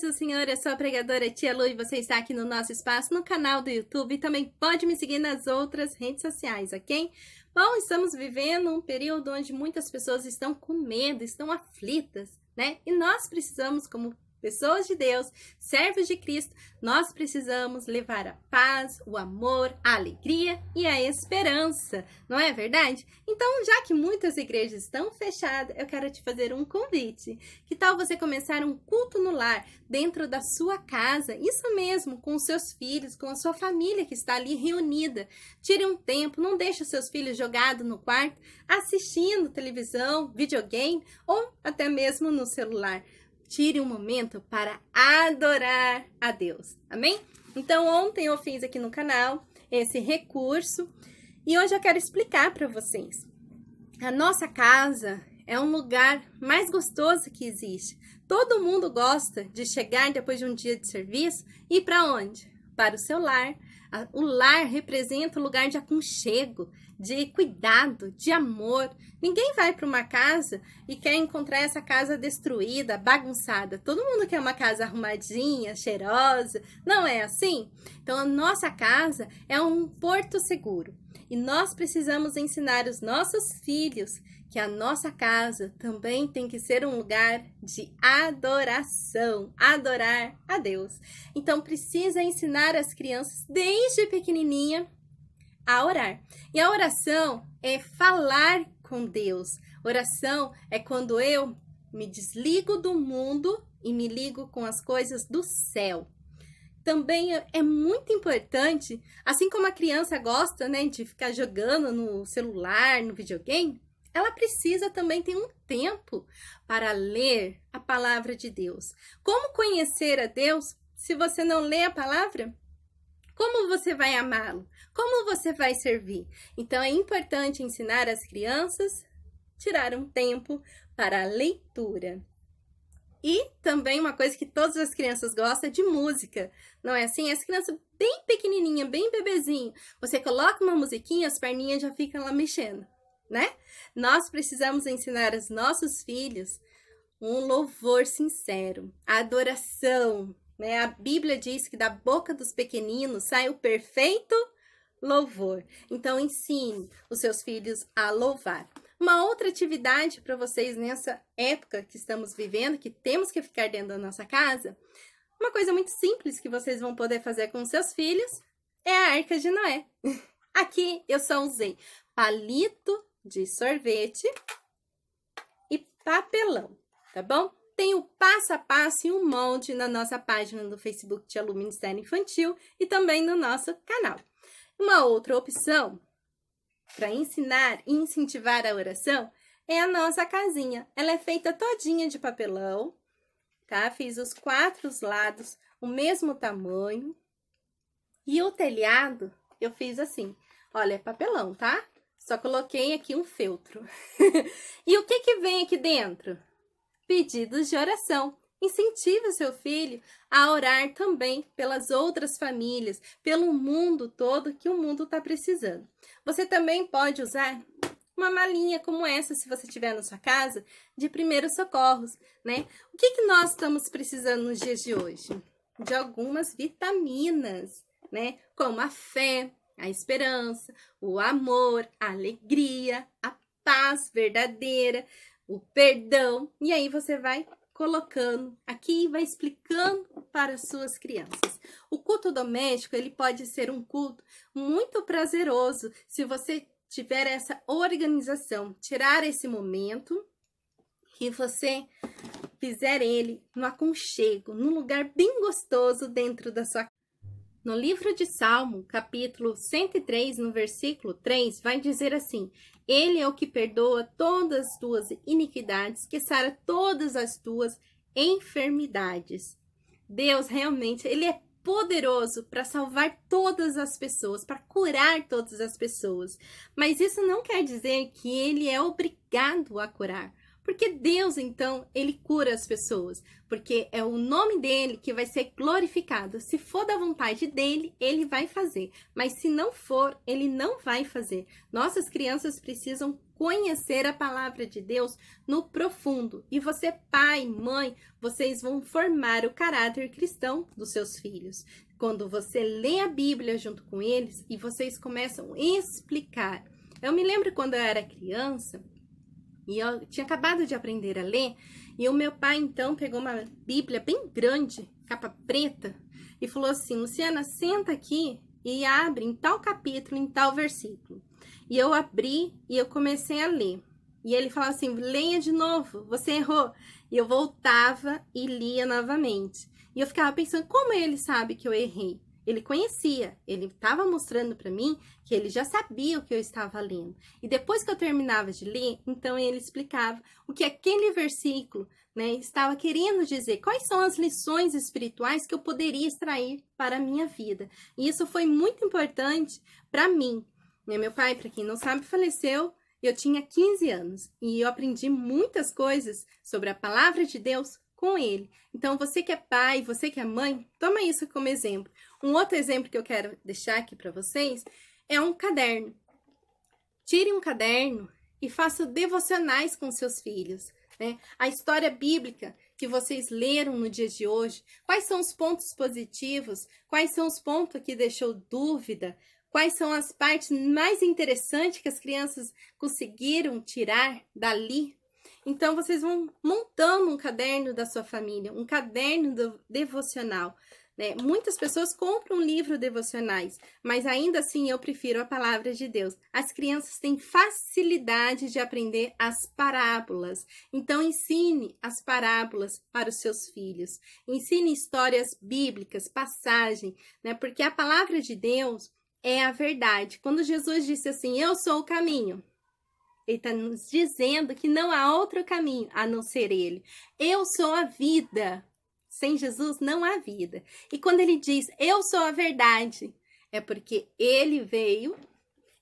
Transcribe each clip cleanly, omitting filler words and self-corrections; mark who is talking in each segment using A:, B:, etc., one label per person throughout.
A: do Senhor, eu sou a pregadora Tia Lu e você está aqui no nosso espaço, no canal do YouTube e também pode me seguir nas outras redes sociais, ok? Bom, estamos vivendo um período onde muitas pessoas estão com medo, estão aflitas, né? E nós precisamos, como pessoas de Deus, servos de Cristo, nós precisamos levar a paz, o amor, a alegria e a esperança, não é verdade? Então, já que muitas igrejas estão fechadas, eu quero te fazer um convite. Que tal você começar um culto no lar, dentro da sua casa, isso mesmo, com os seus filhos, com a sua família que está ali reunida. Tire um tempo, não deixe os seus filhos jogados no quarto, assistindo televisão, videogame ou até mesmo no celular. Tire um momento para adorar a Deus, amém? Então, ontem eu fiz aqui no canal esse recurso e hoje eu quero explicar para vocês. A nossa casa é um lugar mais gostoso que existe. Todo mundo gosta de chegar depois de um dia de serviço e ir para onde? Para o seu lar. O lar representa um lugar de aconchego, de cuidado, de amor. Ninguém vai para uma casa e quer encontrar essa casa destruída, bagunçada. Todo mundo quer uma casa arrumadinha, cheirosa. Não é assim? Então, a nossa casa é um porto seguro. E nós precisamos ensinar os nossos filhos que a nossa casa também tem que ser um lugar de adoração, adorar a Deus. Então, precisa ensinar as crianças desde pequenininha a orar. E a oração é falar com Deus. Oração é quando eu me desligo do mundo e me ligo com as coisas do céu. Também é muito importante, assim como a criança gosta, né, de ficar jogando no celular, no videogame, ela precisa também ter um tempo para ler a palavra de Deus. Como conhecer a Deus se você não lê a palavra? Como você vai amá-lo? Como você vai servir? Então, é importante ensinar as crianças a tirar um tempo para a leitura. E também uma coisa que todas as crianças gostam é de música, não é assim? As crianças bem pequenininha, bem bebezinho, você coloca uma musiquinha, as perninhas já ficam lá mexendo, né? Nós precisamos ensinar aos nossos filhos um louvor sincero, a adoração, né? A Bíblia diz que da boca dos pequeninos sai o perfeito louvor. Então, ensine os seus filhos a louvar. Uma outra atividade para vocês nessa época que estamos vivendo, que temos que ficar dentro da nossa casa, uma coisa muito simples que vocês vão poder fazer com seus filhos é a Arca de Noé. Aqui eu só usei palito de sorvete e papelão, tá bom? Tem o passo a passo e um molde na nossa página do Facebook Tia Lu Ministério Infantil e também no nosso canal. Uma outra opção para ensinar e incentivar a oração é a nossa casinha. Ela é feita todinha de papelão, tá? Fiz os 4 lados, o mesmo tamanho. E o telhado eu fiz assim, olha, é papelão, tá? Só coloquei aqui um feltro. E o que vem aqui dentro? Pedidos de oração. Incentive o seu filho a orar também pelas outras famílias, pelo mundo todo que o mundo está precisando. Você também pode usar uma malinha como essa, se você tiver na sua casa, de primeiros socorros, né? O que nós estamos precisando nos dias de hoje? De algumas vitaminas, né? Como a fé, a esperança, o amor, a alegria, a paz verdadeira, o perdão. E aí você vai colocando aqui e vai explicando para as suas crianças. O culto doméstico, ele pode ser um culto muito prazeroso se você tiver essa organização, tirar esse momento e você fizer ele no aconchego, num lugar bem gostoso dentro da sua casa. No livro de Salmo, capítulo 103, no versículo 3, vai dizer assim: Ele é o que perdoa todas as tuas iniquidades, que sara todas as tuas enfermidades. Deus realmente, Ele é poderoso para salvar todas as pessoas, para curar todas as pessoas. Mas isso não quer dizer que Ele é obrigado a curar, Porque Deus, então, ele cura as pessoas, porque é o nome dele que vai ser glorificado. Se for da vontade dele, ele vai fazer, mas se não for, ele não vai fazer. Nossas crianças precisam conhecer a palavra de Deus no profundo. E você, pai, mãe, vocês vão formar o caráter cristão dos seus filhos. Quando você lê a Bíblia junto com eles e vocês começam a explicar. Eu me lembro quando eu era criança, e eu tinha acabado de aprender a ler, e o meu pai, então, pegou uma Bíblia bem grande, capa preta, e falou assim, Luciana, senta aqui e abre em tal capítulo, em tal versículo. E eu abri e eu comecei a ler. E ele falava assim, leia de novo, você errou. E eu voltava e lia novamente. E eu ficava pensando, como ele sabe que eu errei? Ele conhecia, ele estava mostrando para mim que ele já sabia o que eu estava lendo. E depois que eu terminava de ler, então ele explicava o que aquele versículo, né, estava querendo dizer, quais são as lições espirituais que eu poderia extrair para a minha vida. E isso foi muito importante para mim. Meu pai, para quem não sabe, faleceu. Eu tinha 15 anos e eu aprendi muitas coisas sobre a palavra de Deus com ele. Então, você que é pai, você que é mãe, toma isso como exemplo. Um outro exemplo que eu quero deixar aqui para vocês é um caderno. Tire um caderno e faça devocionais com seus filhos, né? A história bíblica que vocês leram no dia de hoje, quais são os pontos positivos, quais são os pontos que deixou dúvida, quais são as partes mais interessantes que as crianças conseguiram tirar dali. Então, vocês vão montando um caderno da sua família, um caderno devocional, né? Muitas pessoas compram livros devocionais, mas ainda assim eu prefiro a palavra de Deus. As crianças têm facilidade de aprender as parábolas. Então, ensine as parábolas para os seus filhos. Ensine histórias bíblicas, passagem, né? Porque a palavra de Deus é a verdade. Quando Jesus disse assim, eu sou o caminho, ele está nos dizendo que não há outro caminho a não ser ele. Eu sou a vida. Sem Jesus não há vida. E quando ele diz, eu sou a verdade, é porque ele veio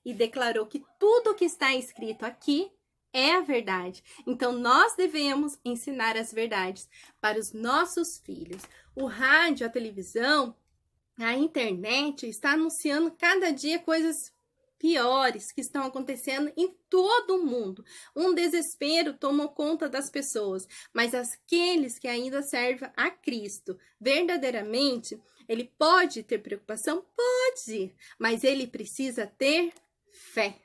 A: e declarou que tudo o que está escrito aqui é a verdade. Então, nós devemos ensinar as verdades para os nossos filhos. O rádio, a televisão, a internet está anunciando cada dia coisas piores que estão acontecendo em todo o mundo. Um desespero tomou conta das pessoas, mas aqueles que ainda servem a Cristo, verdadeiramente, ele pode ter preocupação? Pode, mas ele precisa ter fé,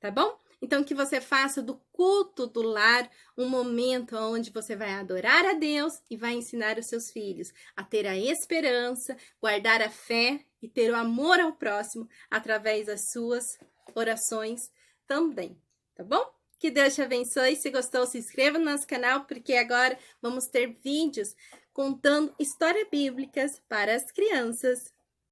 A: tá bom? Então, que você faça do culto do lar um momento onde você vai adorar a Deus e vai ensinar os seus filhos a ter a esperança, guardar a fé e ter o amor ao próximo através das suas orações também, tá bom? Que Deus te abençoe. Se gostou, se inscreva no nosso canal, porque agora vamos ter vídeos contando histórias bíblicas para as crianças.